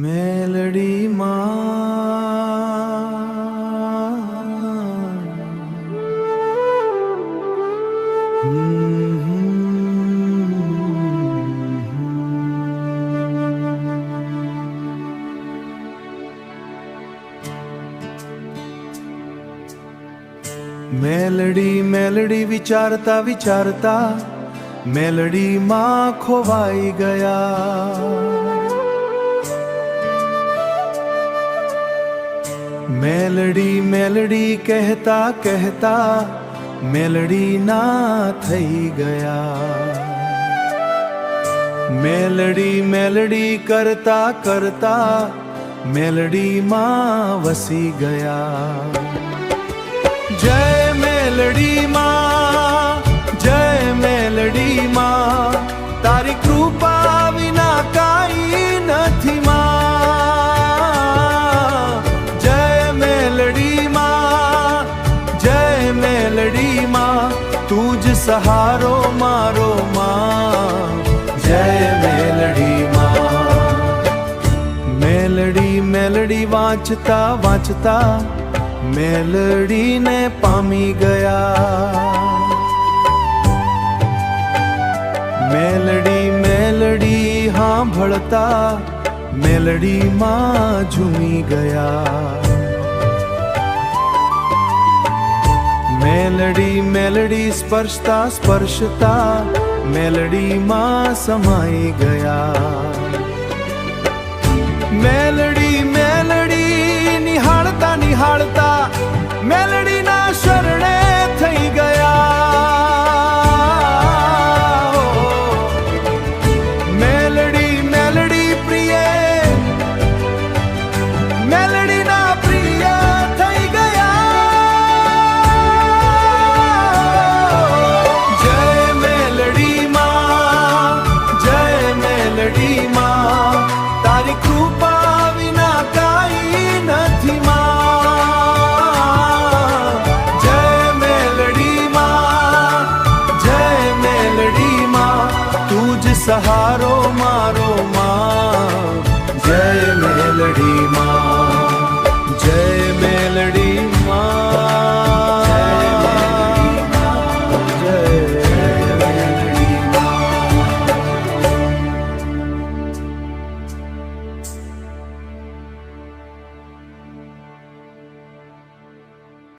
મેલડી મેલડી મેલડી વિચારતા વિચારતા મેલડી માં ખોવાઈ ગયા. મેલડી મેલડી કહેતા કહેતા મેલડી ના થઈ ગયા. મેલડી મેલડી કરતા કરતા મેલડી માં વસી ગયા. જય મેલડી માં, જય મેલડી માં, તારી કૃપા વિના કાઈ નથી માં. જય મેલડી માં, જય મેલડી માં, તું જ સહારો મારો માં. જય મેલડી માં. મેલડી મેલડી વાંચતા વાંચતા મેલડીને પામી ગયા. મેલડી મેલડી સાંભળતા મેલડીમાં ઝૂમી ગયા. મેલડી મેલડી સ્પર્શતા સ્પર્શતા મેલડીમાં સમાઈ ગયા. મેલડી મેલડી નિહાળતા નિહાળતા મેલડીના શરણે થઈ ગયા. મેલડી મેલડી પ્રિય મેલડીના પ્રિય થઈ ગયા. જય મેલડી માં, જય મેલડી માં, તારી કૃપા વિના કાઈ નથી માં. જય મેલડી માં, જય મેલડી માં, તું જ સહારો મારો માં. જય મેલડી માં.